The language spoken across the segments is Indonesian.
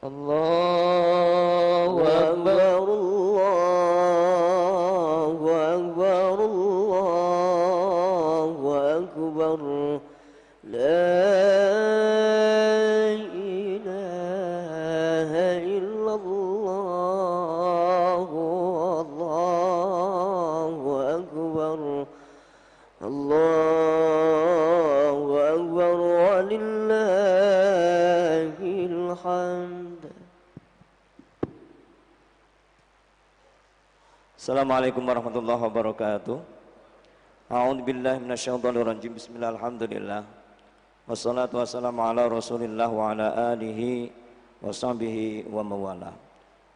الله أكبر الله أكبر الله أكبر لا إله إلا الله الله أكبر الله أكبر ولله الحمد. Assalamualaikum warahmatullahi wabarakatuh. A'udzu billahi minasyaitonir rajim. Bismillah, alhamdulillah. Wassalatu wassalamu ala Rasulillah wa ala alihi wa sahbihi wa mawala.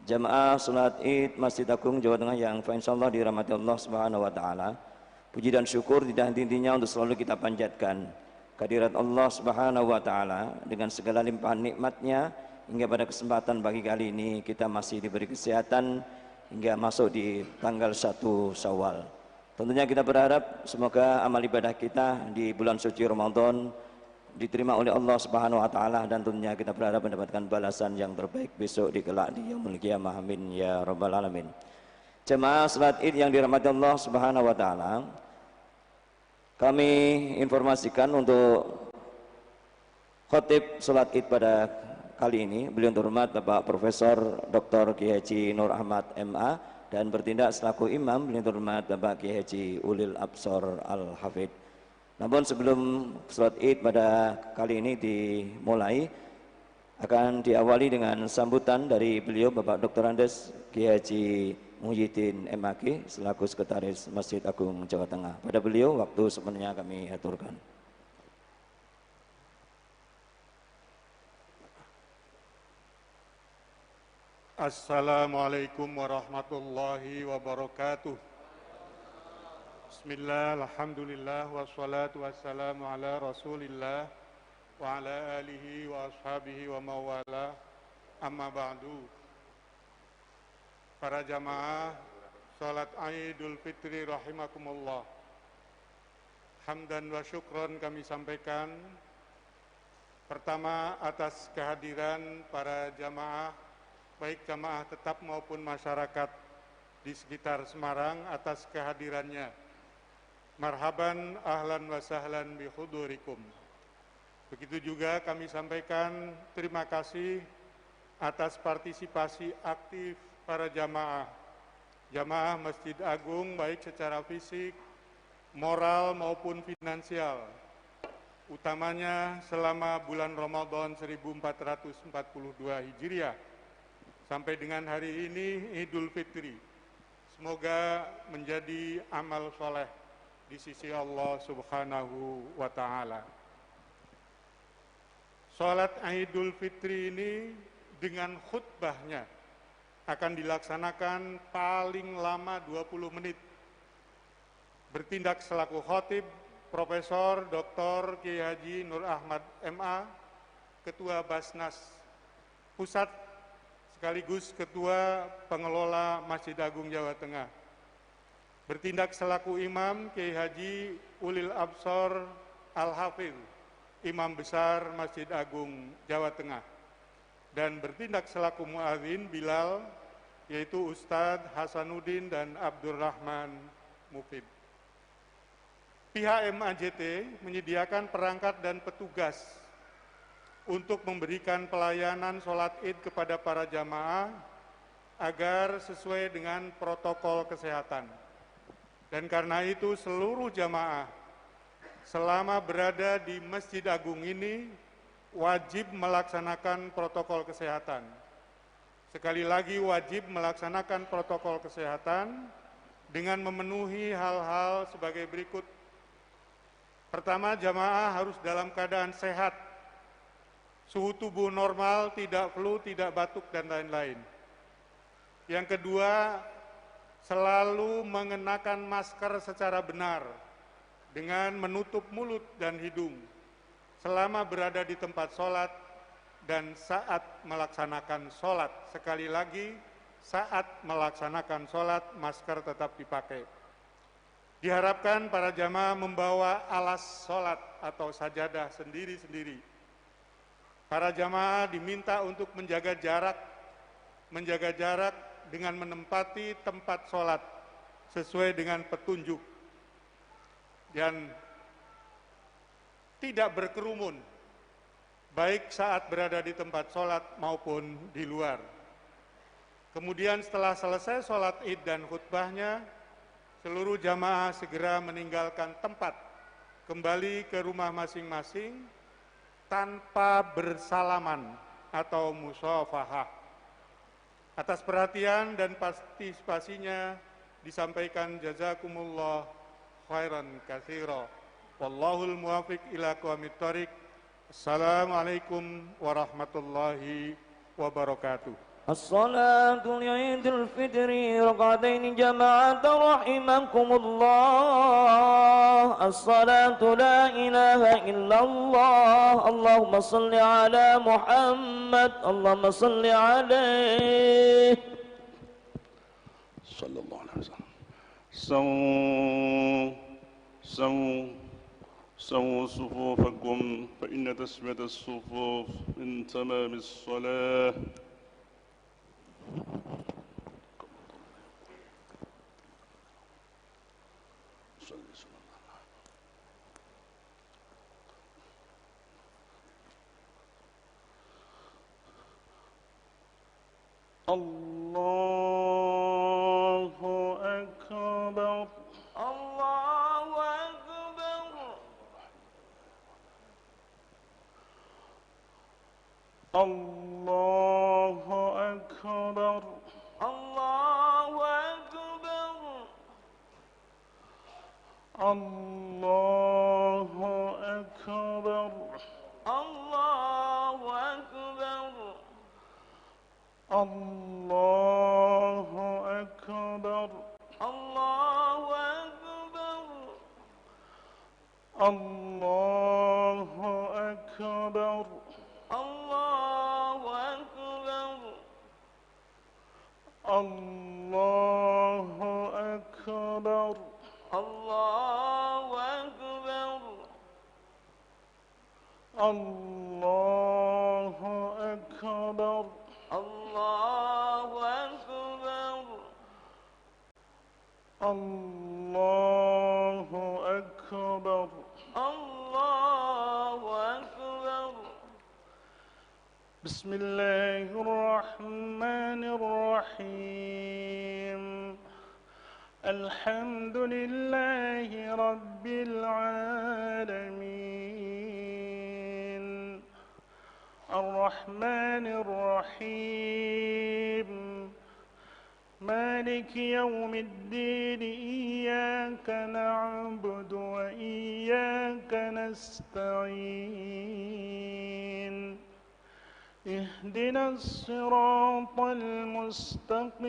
Jamaah salat Id Masjid Agung Jawa Tengah yang insyaallah dirahmati Allah Subhanahu wa taala. Puji dan syukur tidak henti-hentinya untuk selalu kita panjatkan kehadirat Allah Subhanahu wa taala dengan segala limpahan nikmatnya hingga pada kesempatan pagi kali ini kita masih diberi kesehatan hingga masuk di tanggal 1 Syawal. Tentunya kita berharap semoga amal ibadah kita di bulan suci Ramadan diterima oleh Allah Subhanahu wa taala, dan tentunya kita berharap mendapatkan balasan yang terbaik besok di kelak di yaumul qiyamah. Amin ya rabbal alamin. Jemaah salat Id yang dirahmati Allah Subhanahu wa taala, kami informasikan untuk khotib salat Id pada kali ini beliau terhormat Bapak Profesor Dr. Kiai Haji Nur Ahmad MA, dan bertindak selaku imam beliau terhormat Bapak Kiai Haji Ulil Absor Al-Hafidh. Namun sebelum salat Id pada kali ini dimulai, akan diawali dengan sambutan dari beliau Bapak Dr. Andes Kiai Haji Muhyiddin MAG selaku Sekretaris Masjid Agung Jawa Tengah. Pada beliau waktu sepenuhnya kami aturkan. Assalamualaikum warahmatullahi wabarakatuh. Bismillah, alhamdulillah, wassalatu wassalamu ala rasulillah wa ala alihi wa ashabihi wa mawala, amma ba'du. Para jamaah salat Idul Fitri rahimakumullah, hamdan wa syukron kami sampaikan pertama atas kehadiran para jamaah, baik jamaah tetap maupun masyarakat di sekitar Semarang atas kehadirannya. Marhaban, ahlan wa sahlan bi hudurikum. Begitu juga kami sampaikan terima kasih atas partisipasi aktif para jamaah Masjid Agung baik secara fisik, moral maupun finansial, utamanya selama bulan Ramadan 1442 Hijriah sampai dengan hari ini Idul Fitri. Semoga menjadi amal soleh di sisi Allah Subhanahu wa ta'ala. Salat Idul Fitri ini dengan khutbahnya akan dilaksanakan paling lama 20 menit. Bertindak selaku khotib Profesor Dr. Kiai Haji Nur Ahmad MA, Ketua Basnas Pusat sekaligus Ketua Pengelola Masjid Agung Jawa Tengah. Bertindak selaku imam Kiai Haji Ulil Absor Al-Hafidh, Imam Besar Masjid Agung Jawa Tengah. Dan bertindak selaku muadzin Bilal, yaitu Ustadz Hasanuddin dan Abdurrahman Mufid. Pihak MAJT menyediakan perangkat dan petugas untuk memberikan pelayanan sholat Id kepada para jamaah agar sesuai dengan protokol kesehatan. Dan karena itu seluruh jamaah selama berada di Masjid Agung ini wajib melaksanakan protokol kesehatan. Sekali lagi wajib melaksanakan protokol kesehatan dengan memenuhi hal-hal sebagai berikut. Pertama, jamaah harus dalam keadaan sehat, suhu tubuh normal, tidak flu, tidak batuk, dan lain-lain. Yang kedua, selalu mengenakan masker secara benar dengan menutup mulut dan hidung selama berada di tempat sholat dan saat melaksanakan sholat. Sekali lagi, saat melaksanakan sholat, masker tetap dipakai. Diharapkan para jamaah membawa alas sholat atau sajadah sendiri-sendiri. Para jamaah diminta untuk menjaga jarak dengan menempati tempat sholat sesuai dengan petunjuk dan tidak berkerumun, baik saat berada di tempat sholat maupun di luar. Kemudian setelah selesai sholat id dan khutbahnya, seluruh jamaah segera meninggalkan tempat, kembali ke rumah masing-masing tanpa bersalaman atau musafahah. Atas perhatian dan partisipasinya disampaikan jazakumullah khairan katsira. Wallahul muwaffiq ila aqwamit thoriq. Assalamualaikum warahmatullahi wabarakatuh. الصلاة لعيد الفطر ركعتين جماعة رحمكم الله. الصلاة لا إله إلا الله. اللهم صل على محمد. اللهم صل عليه. صلى الله عليه وسلم. سووا صفوفكم فإن تسمية الصفوف من تمام الصلاة. الله أكبر. الله أكبر. الله أكبر. الله أكبر. الله أكبر. الله أكبر. الله أكبر. الله أكبر. الله أكبر. الله أكبر. الله أكبر. الله أكبر. الله أكبر. الله أكبر. الله أكبر. الله أكبر. بسم الله الرحمن الرحيم. الحمد لله رب العالمين. الرحمن الرحيم. مالك يوم الدين. إياك نعبد وإياك نستعين. اهدنا الصراط المستقيم.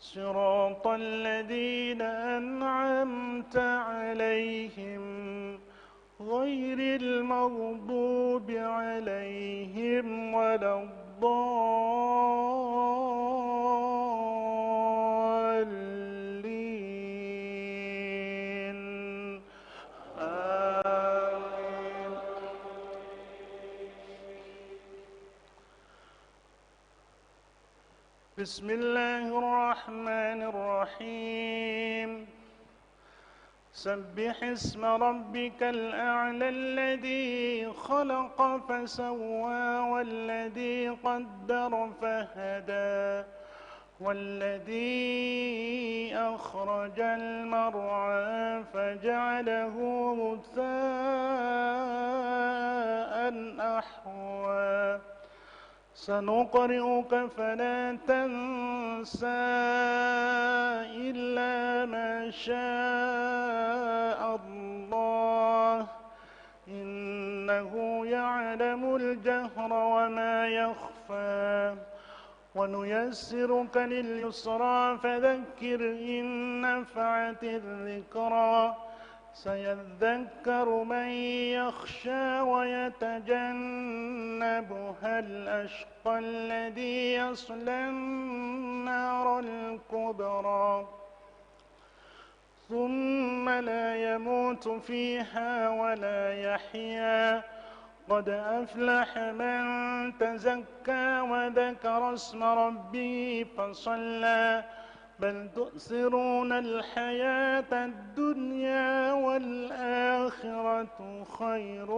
صراط الذين أنعمت عليهم غير المغضوب عليهم ولا الضالين. آمين. بسم الله الرحمن الرحيم. سبح اسم ربك الأعلى الذي خلق فسوى والذي قدر فهدى والذي أخرج المرعى فجعله غثاء أحوى. سنقرئك فلا تنسى إلا ما شاء الله إنه يعلم الجهر وما يخفى. ونيسرك لليسرى فذكر إن نفعت الذكرى. سيذكر من يخشى ويتجنبها الأشقى الذي يصلى النار الكبرى ثم لا يموت فيها ولا يحيا قد أفلح من تزكى وذكر اسم ربه فصلى بل تؤثرون الحياة الدنيا والآخرة خير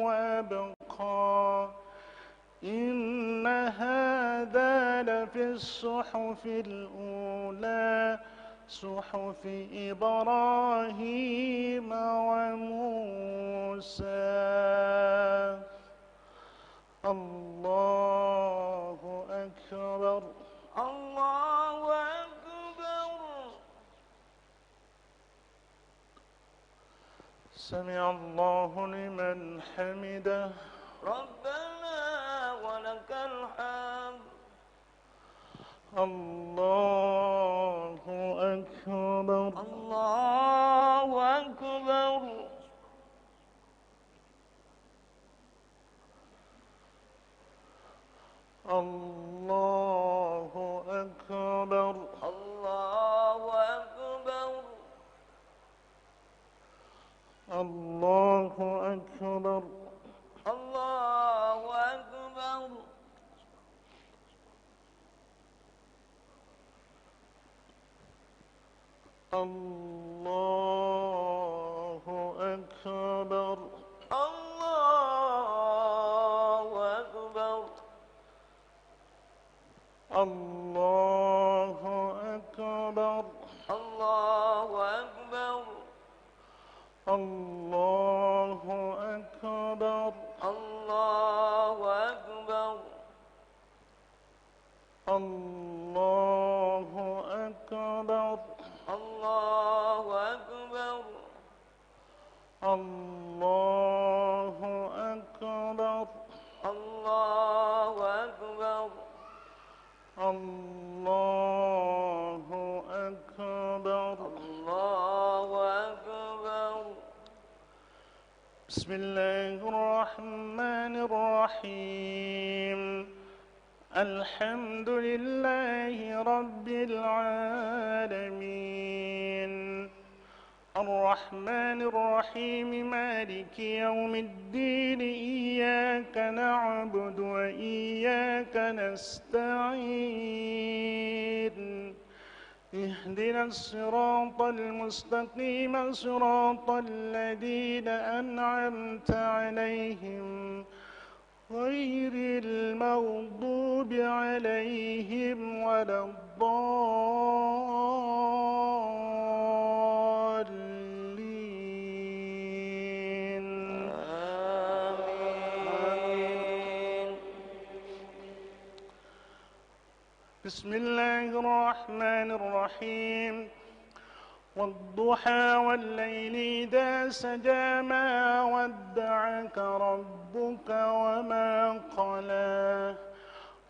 وأبقى إن هذا لفي الصحف الأولى صحف إبراهيم وموسى. الله أكبر. الله أكبر. سمع الله لمن حمده. ربنا ولك الحمد. الله أكبر. الله أكبر. الله أكبر. الله أكبر. الله أكبر. الله أكبر. الله أكبر. الله أكبر. الله أكبر. الله أكبر. الله أكبر. الله أكبر. الله أكبر. الله أكبر. الله أكبر. الله أكبر. الله أكبر. الله أكبر. بسم الله الرحمن الرحيم. الحمد لله رب العالمين الرحمن الرحيم مالك يوم الدين إياك نعبد وإياك نستعين اهدنا الصراط المستقيم صراط الذين أنعمت عليهم غير المغضوب عليهم ولا الضالين. آمين. بسم الله الرحمن الرحيم والضحى والليل إذا سجى ما ودعك ربك وما قلى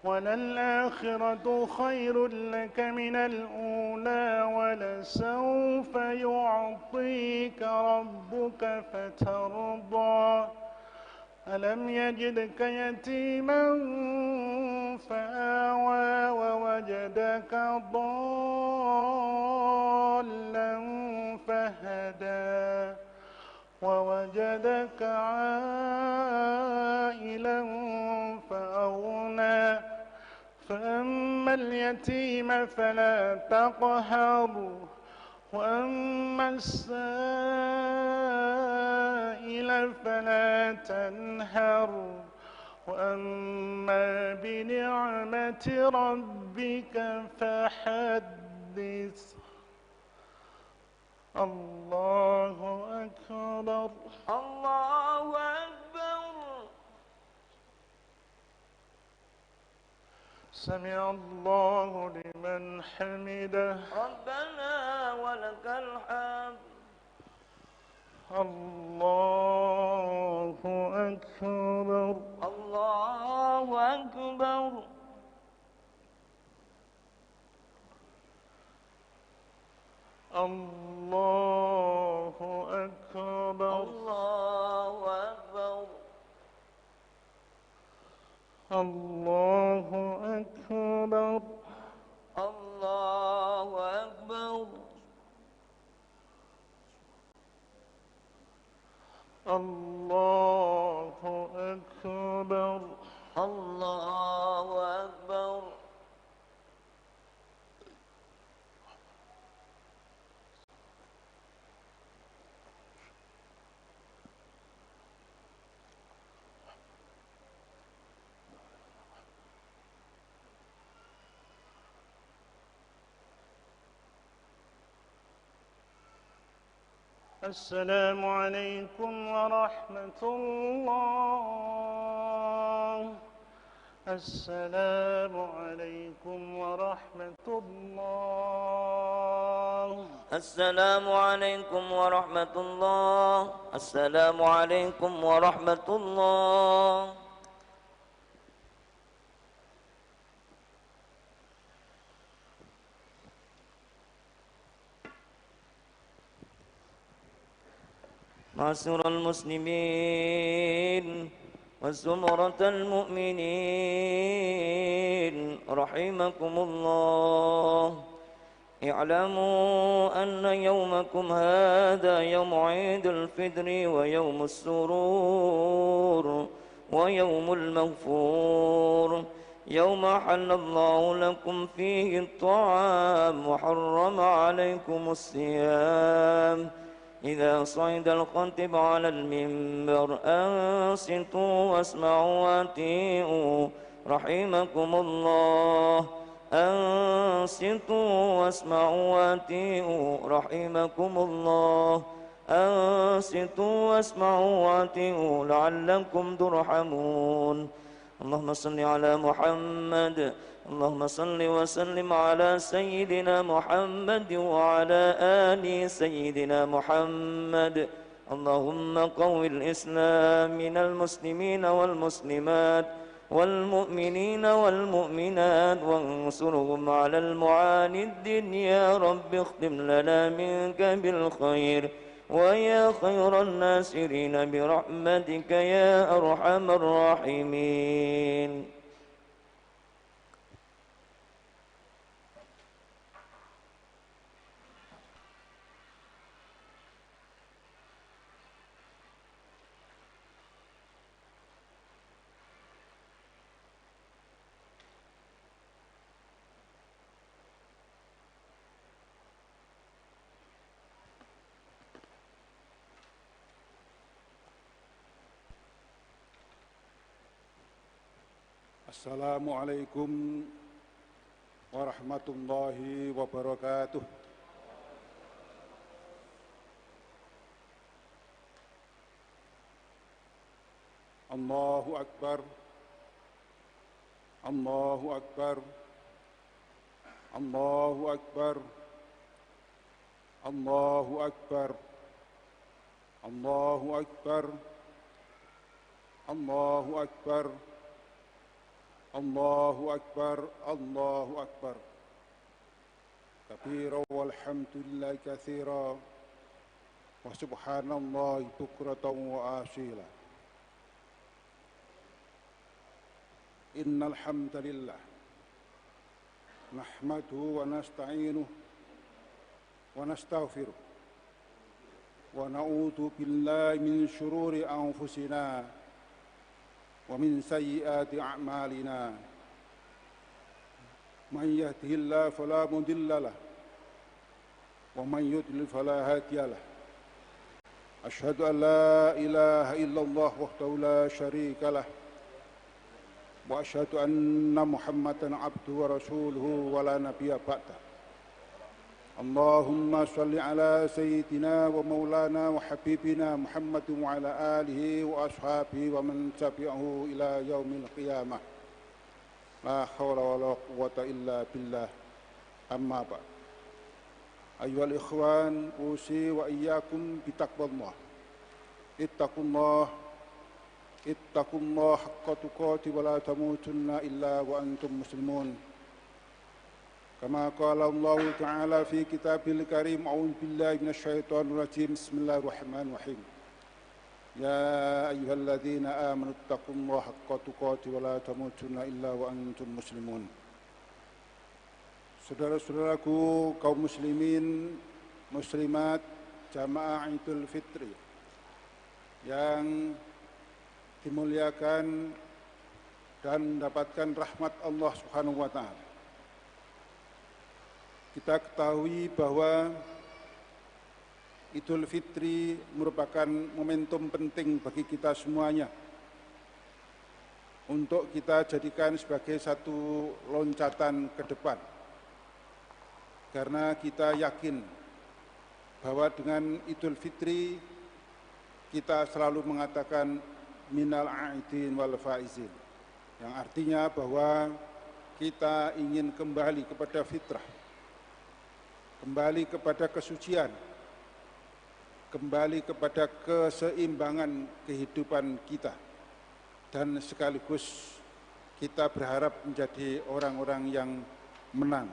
وللآخرة خير لك من الأولى ولسوف يعطيك ربك فترضى ألم يجدك يتيما فآوى ووجدك ضالا فهدى ووجدك عائلا فأغنى فأما اليتيم فلا تقهر وأما السائل فلا تنهر وأما بنعمة ربك فحدث. الله أكبر. الله أكبر. سمع الله لمن حمده. ربنا ولك الحمد. الله أكبر. الله أكبر. الله أكبر. الله أكبر. الله أكبر. الله أكبر. أكبر. الله أكبر. السلام عليكم ورحمة الله. السلام عليكم ورحمة الله. السلام عليكم ورحمة الله. السلام عليكم ورحمة الله. معشر المسلمين وزمرة المؤمنين رحمكم الله، اعلموا أن يومكم هذا يوم عيد الفطر ويوم السرور ويوم المغفور، يوم أحل الله لكم فيه الطعام وحرم عليكم الصيام. إذا صعد الخطيب على المنبر أنصتوا واسمعوا وأطيعوا رحمكم الله. أنصتوا واسمعوا وأطيعوا رحمكم الله. أنصتوا واسمعوا وأطيعوا لعلكم ترحمون. اللهم صل على محمد. اللهم صل وسلم على سيدنا محمد وعلى آل سيدنا محمد. اللهم قو الإسلام من المسلمين والمسلمات والمؤمنين والمؤمنات وانصرهم على المعاندين يا رب. اختم لنا منك بالخير ويا خير الناصرين برحمتك يا أرحم الراحمين. Assalamualaikum warahmatullahi wabarakatuh. Allahu Akbar. Allahu Akbar. Allahu Akbar. Allahu Akbar. Allahu Akbar. Allahu Akbar. Allahu Akbar, Allahu Akbar. Kabira walhamdulillahi katsira wa subhanallahi bukratan wa asila. Innal hamdalillah nahmaduhu wa nasta'inuhu wa nastaghfiruh wa na'udzu billahi min shururi anfusina ومن سيئات أعمالنا من يهده الله فلا مضل له ومن يضلل فلا هادي له أشهد أن لا إله إلا الله وحده لا شريك له وأشهد أن محمدا عبده ورسوله ولا نبي بعده اللهم صل على سيدنا ومولانا وحبيبنا محمد وعلى آله وأصحابه ومن تبعه إلى يوم القيامة لا حول ولا قوة إلا بالله أما بعد أيها الإخوان أوصي وإياكم بتقوى الله اتقوا الله حق تقاته ولا تموتن إلا وأنتم مسلمون كما قال الله تعالى في كتابه الكريم أعوذ بالله من الشيطان الرجيم بسم الله الرحمن الرحيم يا أيها الذين آمنوا اتقوا الله حق تقاته ولا تموتن إلا وأنتم مسلمون. Saudara-saudaraku kaum muslimin muslimat jamaah Idul Fitri yang dimuliakan dan mendapatkan rahmat Allah Subhanahu wa taala. Kita ketahui bahwa Idul Fitri merupakan momentum penting bagi kita semuanya untuk kita jadikan sebagai satu loncatan ke depan. Karena kita yakin bahwa dengan Idul Fitri kita selalu mengatakan minal aidin wal faizin, yang artinya bahwa kita ingin kembali kepada fitrah, kembali kepada kesucian, kembali kepada keseimbangan kehidupan kita, dan sekaligus kita berharap menjadi orang-orang yang menang,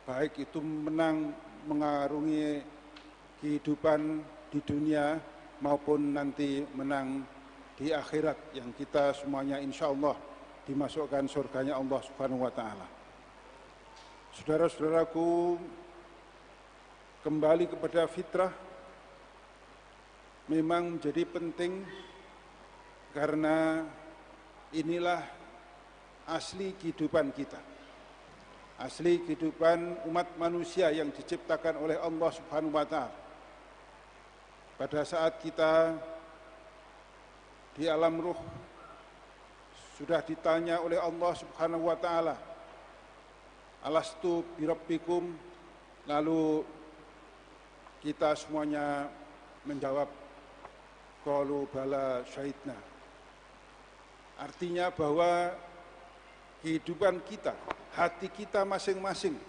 baik itu menang mengarungi kehidupan di dunia maupun nanti menang di akhirat yang kita semuanya insya Allah dimasukkan surganya Allah Subhanahu wa taala. Saudara-saudaraku, kembali kepada fitrah memang menjadi penting karena inilah asli kehidupan kita. Asli kehidupan umat manusia yang diciptakan oleh Allah Subhanahu wa taala. Pada saat kita di alam ruh sudah ditanya oleh Allah Subhanahu wa taala, alastu birabbikum, lalu kita semuanya menjawab qalu bala syahidna. Artinya bahwa kehidupan kita, hati kita masing-masing,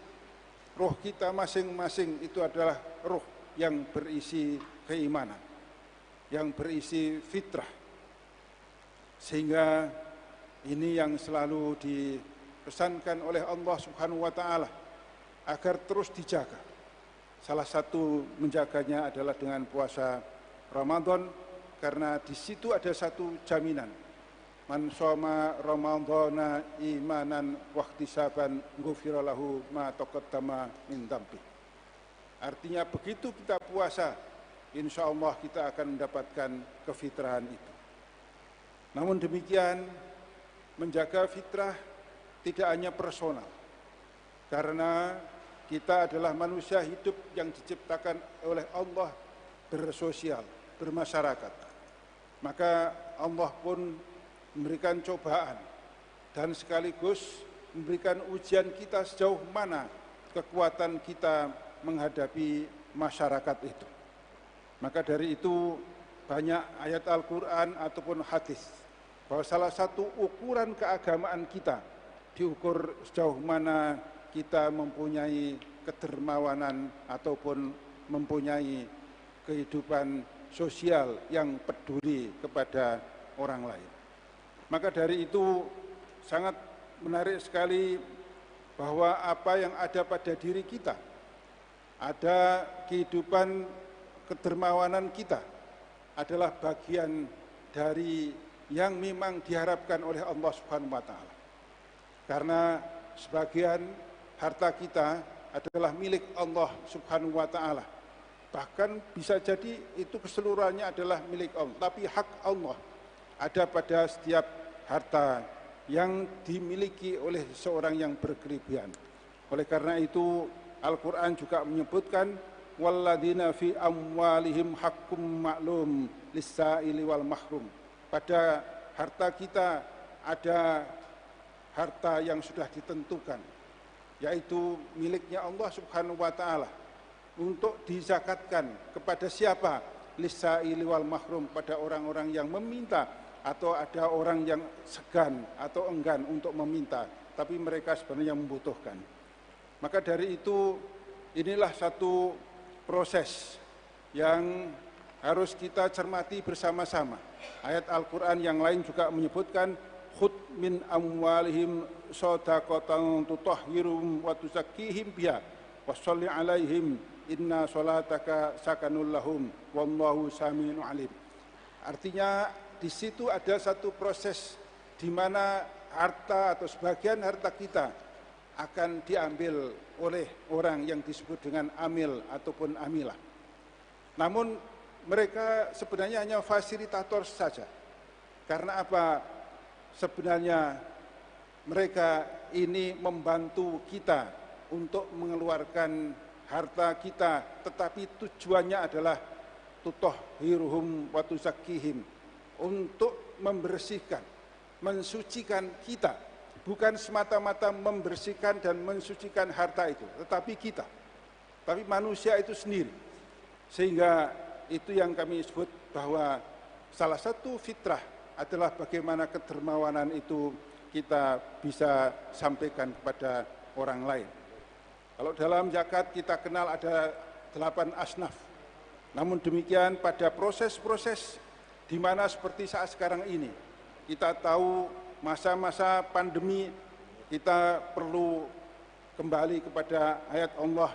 roh kita masing-masing itu adalah roh yang berisi keimanan, yang berisi fitrah. Sehingga ini yang selalu dipesankan oleh Allah Subhanahu wa taala agar terus dijaga. Salah satu menjaganya adalah dengan puasa Ramadan, karena di situ ada satu jaminan. Man shoma ramadhana imanan wahtisaban ghufira lahu ma taqaddama min dzambi. Artinya begitu kita puasa, insya Allah kita akan mendapatkan kefitrahan itu. Namun demikian, menjaga fitrah tidak hanya personal, karena kita adalah manusia hidup yang diciptakan oleh Allah bersosial, bermasyarakat. Maka Allah pun memberikan cobaan dan sekaligus memberikan ujian kita sejauh mana kekuatan kita menghadapi masyarakat itu. Maka dari itu banyak ayat Al-Quran ataupun hadis bahwa salah satu ukuran keagamaan kita diukur sejauh mana kita mempunyai kedermawanan ataupun mempunyai kehidupan sosial yang peduli kepada orang lain. Maka dari itu sangat menarik sekali bahwa apa yang ada pada diri kita, ada kehidupan kedermawanan kita, adalah bagian dari yang memang diharapkan oleh Allah Subhanahu wa taala. Karena sebagian harta kita adalah milik Allah Subhanahu wa taala. Bahkan bisa jadi itu keseluruhannya adalah milik Allah, tapi hak Allah ada pada setiap harta yang dimiliki oleh seorang yang berkelebihan. Oleh karena itu Al-Quran juga menyebutkan walladzina fi amwalihim haqqum ma'lum lis-sa'ili wal mahrum. Pada harta kita ada harta yang sudah ditentukan, yaitu miliknya Allah Subhanahu wa taala, untuk dizakatkan kepada siapa? Lis-sa'ili wal mahrum, pada orang-orang yang meminta, atau ada orang yang segan atau enggan untuk meminta, tapi mereka sebenarnya membutuhkan. Maka dari itu inilah satu proses yang harus kita cermati bersama-sama. Ayat Al-Quran yang lain juga menyebutkan khud min amwalihim shadaqatan tutahhirum wa tuzakkihim biha washolli alaihim inna sholataka sakanul lahum wallahu sami'un alim. Artinya di situ ada satu proses di mana harta atau sebagian harta kita akan diambil oleh orang yang disebut dengan amil ataupun amilah. Namun mereka sebenarnya hanya fasilitator saja. Karena apa? Sebenarnya mereka ini membantu kita untuk mengeluarkan harta kita, tetapi tujuannya adalah tutahhiruhum wa tuzakkihim, untuk membersihkan, mensucikan kita, bukan semata-mata membersihkan dan mensucikan harta itu, tetapi kita, tapi manusia itu sendiri. Sehingga itu yang kami sebut bahwa salah satu fitrah adalah bagaimana kedermawanan itu kita bisa sampaikan kepada orang lain. Kalau dalam zakat kita kenal ada 8 asnaf. Namun demikian pada proses-proses di mana seperti saat sekarang ini, kita tahu masa-masa pandemi, kita perlu kembali kepada ayat Allah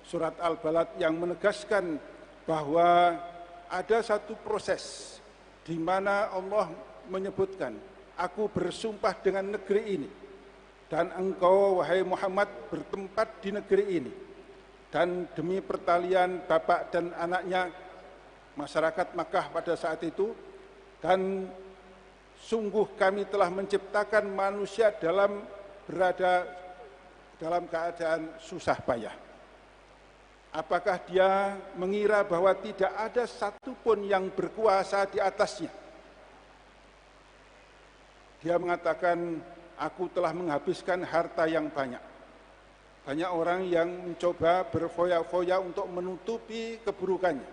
surat Al-Balad yang menegaskan bahwa ada satu proses di mana Allah menyebutkan, aku bersumpah dengan negeri ini, dan engkau wahai Muhammad bertempat di negeri ini, dan demi pertalian bapak dan anaknya masyarakat Makkah pada saat itu, dan sungguh kami telah menciptakan manusia berada dalam keadaan susah payah. Apakah dia mengira bahwa tidak ada satupun yang berkuasa di atasnya? Dia mengatakan, aku telah menghabiskan harta yang banyak. Banyak orang yang mencoba berfoya-foya untuk menutupi keburukannya.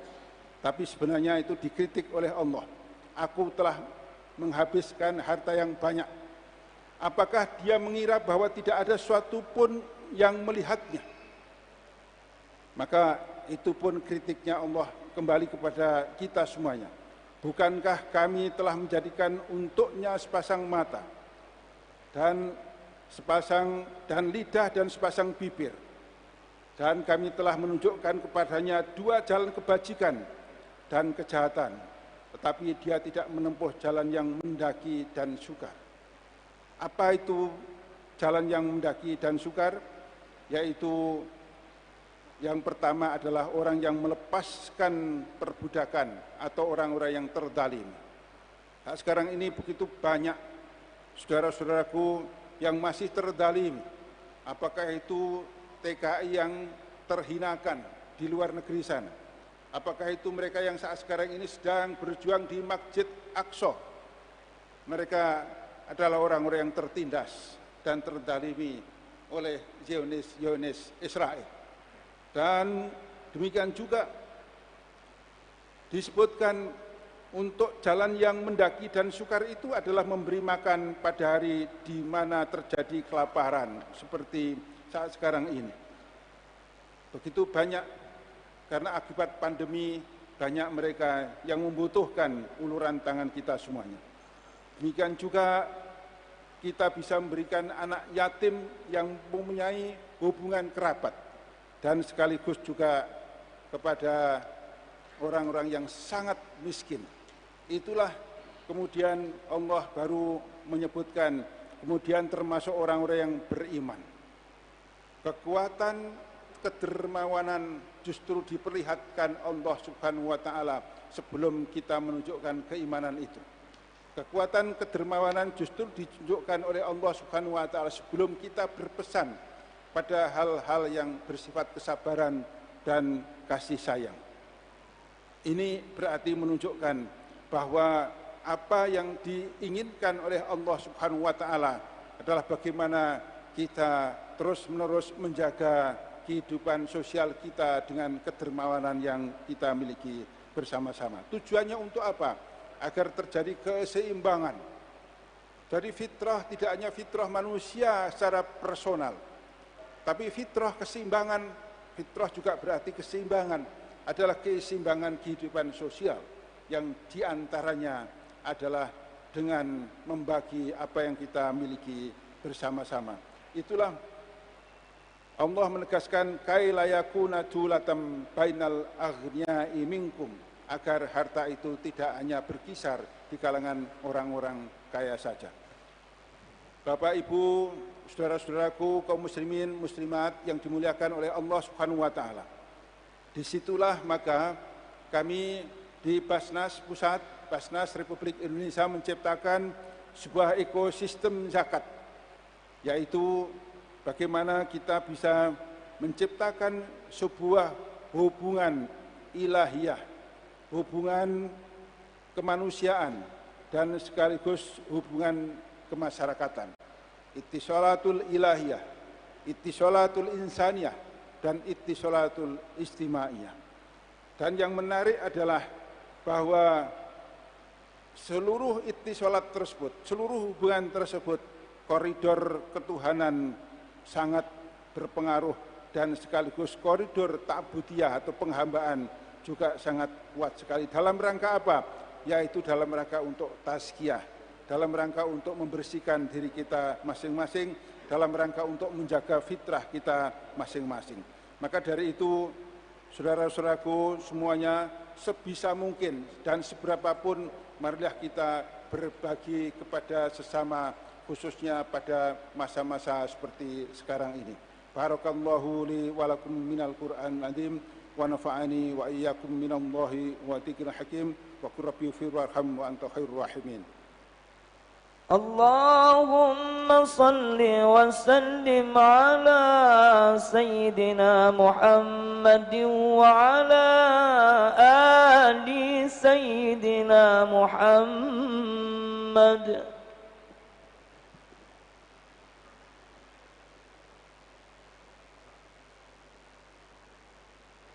Tapi sebenarnya itu dikritik oleh Allah. Aku telah menghabiskan harta yang banyak. Apakah dia mengira bahwa tidak ada suatu pun yang melihatnya? Maka itu pun kritiknya Allah kembali kepada kita semuanya. Bukankah kami telah menjadikan untuknya sepasang mata dan lidah dan sepasang bibir, dan kami telah menunjukkan kepadanya 2 jalan kebajikan dan kejahatan, tetapi dia tidak menempuh jalan yang mendaki dan sukar. Apa itu jalan yang mendaki dan sukar? Yaitu yang pertama adalah orang yang melepaskan perbudakan atau orang-orang yang terdalim. Nah, sekarang ini begitu banyak saudara-saudaraku yang masih terdalim. Apakah itu TKI yang terhinakan di luar negeri sana? Apakah itu mereka yang saat sekarang ini sedang berjuang di Masjid Aqsa? Mereka adalah orang-orang yang tertindas dan terdalimi oleh Zionis Israel. Dan demikian juga disebutkan untuk jalan yang mendaki dan sukar itu adalah memberi makan pada hari di mana terjadi kelaparan seperti saat sekarang ini. Begitu banyak, karena akibat pandemi banyak mereka yang membutuhkan uluran tangan kita semuanya. Demikian juga kita bisa memberikan anak yatim yang mempunyai hubungan kerabat, dan sekaligus juga kepada orang-orang yang sangat miskin. Itulah kemudian Allah baru menyebutkan, kemudian termasuk orang-orang yang beriman. Kekuatan kedermawanan justru diperlihatkan Allah Subhanahu wa Ta'ala sebelum kita menunjukkan keimanan itu. Kekuatan kedermawanan justru ditunjukkan oleh Allah Subhanahu wa Ta'ala sebelum kita berpesan pada hal-hal yang bersifat kesabaran dan kasih sayang. Ini berarti menunjukkan bahwa apa yang diinginkan oleh Allah Subhanahu wa Ta'ala adalah bagaimana kita terus-menerus menjaga kehidupan sosial kita dengan kedermawanan yang kita miliki bersama-sama. Tujuannya untuk apa? Agar terjadi keseimbangan. Dari fitrah, tidak hanya fitrah manusia secara personal, tapi fitrah keseimbangan. Fitrah juga berarti keseimbangan, adalah keseimbangan kehidupan sosial yang diantaranya adalah dengan membagi apa yang kita miliki bersama-sama. Itulah Allah menegaskan kai la yakuna dulatam bainal aghniya'i minkum, agar harta itu tidak hanya berkisar di kalangan orang-orang kaya saja. Bapak, Ibu, saudara-saudaraku, kaum muslimin, muslimat yang dimuliakan oleh Allah Subhanahu wa Ta'ala. Disitulah maka kami di Basnas Pusat, Basnas Republik Indonesia menciptakan sebuah ekosistem zakat yaitu bagaimana kita bisa menciptakan sebuah hubungan ilahiyah, hubungan kemanusiaan, dan sekaligus hubungan kemasyarakatan. Ittisalatul ilahiyah, ittisalatul insaniyah, dan ittisalatul istimaiyah. Dan yang menarik adalah bahwa seluruh ittisalat tersebut, seluruh hubungan tersebut, koridor ketuhanan sangat berpengaruh, dan sekaligus koridor ta'budiyah atau penghambaan juga sangat kuat sekali. Dalam rangka apa? Yaitu dalam rangka untuk tazkiyah, dalam rangka untuk membersihkan diri kita masing-masing, dalam rangka untuk menjaga fitrah kita masing-masing. Maka dari itu, saudara-saudaraku semuanya, sebisa mungkin dan seberapapun, marilah kita berbagi kepada sesama, khususnya pada masa-masa seperti sekarang ini. Barakallahu li wa lakum minal Qur'an azim wa nafa'ani wa iyyakum minallahi wa dzikril hakim wa qur rabbi ighfir warham wa anta khairur rahimin. اللهم صل وسلم على سيدنا محمد وعلى آل سيدنا محمد.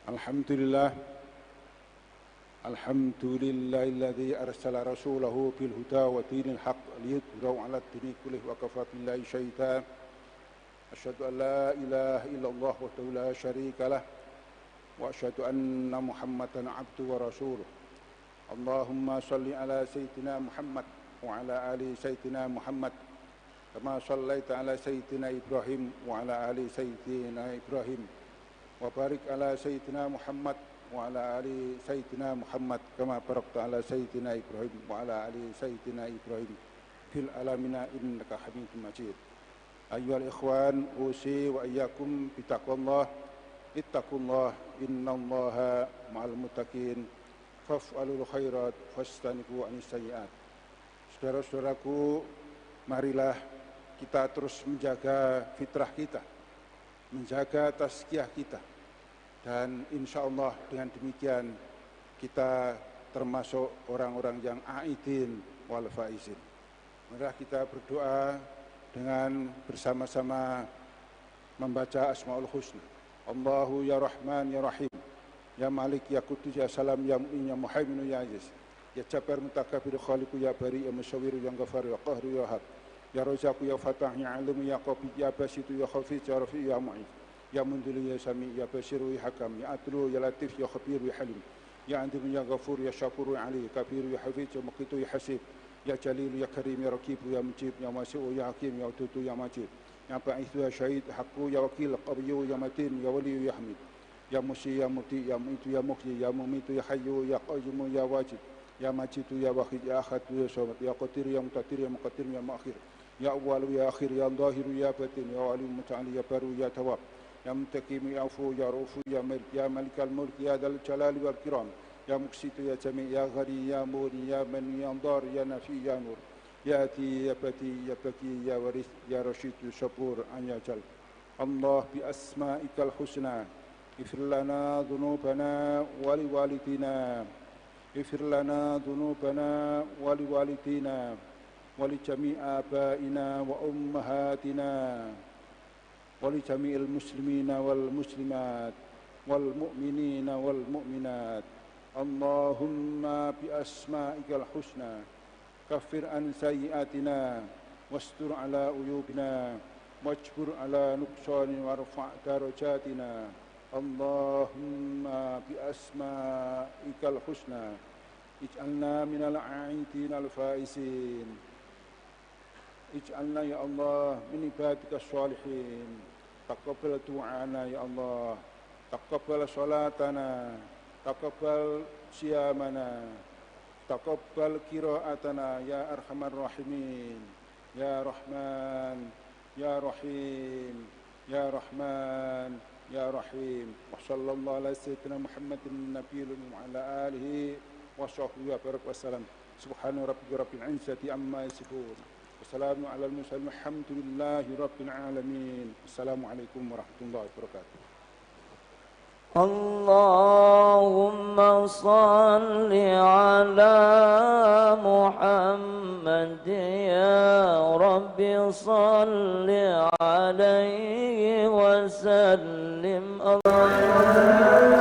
Alhamdulillah, alhamdulillahilladzi arsala rasulahu bil huda wa dinil haqq liyudhhirahu 'ala ad-dini kullih wa kafa billahi syahida. Asyhadu an la ilaha illallah wahdahu la syarika lah wa asyhadu anna Muhammadan 'abduhu wa rasuluh. Allahumma shalli 'ala sayyidina Muhammad wa 'ala ali sayyidina Muhammad kama shallaita 'ala sayyidina Ibrahim wa 'ala ali sayyidina Ibrahim. Wa barik ala sayyidina Muhammad wa ala ali sayyidina Muhammad kama barakta ala sayyidina Ibrahim wa ala ali sayyidina Ibrahim fil alamina innaka Hamidum Majid. Ayyuhal ikhwan, usi wa iyyakum bitaqwallah. Ittaqullah innallaha ma'al muttaqin. Faf'alul khairat wastanibu anis sayyi'at. Saudara-saudaraku, marilah kita terus menjaga fitrah kita, menjaga tazkiyah kita, dan insya Allah dengan demikian kita termasuk orang-orang yang aidin wal faizin. Marilah kita berdoa dengan bersama-sama membaca Asmaul Husna. Allahu ya Rahman ya Rahim, ya Malik ya Qudus ya Salam ya Mu'min ya Muhaimin ya Aziz, ya Jabbar Mutakabir Khaliqu ya Bari ya Musawwir ya Ghafar ya Qahru ya Wahhab, ya Razaq ya Fatah ya Alim ya Qabid ya Basit ya Khafiz ya Rafi ya Mu'id, ya Mundil ya Sami ya Basir ya Hakam, ya Adlu ya Latif ya Khabir ya Halim, ya Andim ya Ghafur ya Syakur ya Ali, Kabir ya Hafiz ya Muqit ya Hasib, ya Jalil ya Karim ya Rakib ya Mujib, ya Wasi'u ya Hakim ya Ututu ya Majid, ya Ba'ith ya Syahid Haqqu ya Wakil Qabiyu ya Matin ya Wali ya Hamid, ya Musi ya Muti ya Mu'itu ya Mukhyi ya Mumitu ya Hayyu ya Qayyum ya Wajid, ya Majidu ya Wahid ya Ahad ya Samad, ya Qadir ya Muqtadir ya Muqaddir ya Muakhir, ya Awwal ya Akhir ya Zahir ya Batin ya Alim Muta'ali ya Baru ya Tawwab, ya Muntakim ya Afu ya Raufu ya Malik ya Malikal Mulk ya Dzal Jalali wal Kiram, ya Muqsitu ya Jami' ya Ghani ya Muni ya Man ya Dar ya Nafi ya Nur, ya Ati ya Bati ya Baki ya Waris ya Rashid ya Syabur an ya Jal. Allah bi asma'ikal husna ighfir lana dhunubana wa liwalidina, ighfir lana dhunubana wa liwalidina wa li jami' abaina wa ummahatina wa li jami'il muslimina wal muslimat wal mu'minina wal mu'minat. Allahumma bi asma'ikal husna kaffir an sayyi'atina wastur ala uyubina wajbur ala nuqsani warfa' darajatina. Allahumma bi asma'ikal husna ij'alna minal a'idin al-faizin, ij'alna ya Allah min ibadika shalihin. Taqabbal du'ana ya Allah, taqabbal salatana, taqabbal siyamana, taqabbal qira'atana ya arhamar rahimin, ya Rahman ya Rahim ya Rahman ya Rahim. Wa sallallahu ala sayyidina Muhammadin nabiyil wa ala alihi wa sahbihi wa barak wa salam. Subhana rabbika rabbil izzati amma yasifun wassalamu ala al-mursalin walhamdulillahi rabbil alamin. Assalamualaikum warahmatullahi wabarakatuh. Allahumma salli ala Muhammad ya Rabbi salli alaihi wa sallim. Allah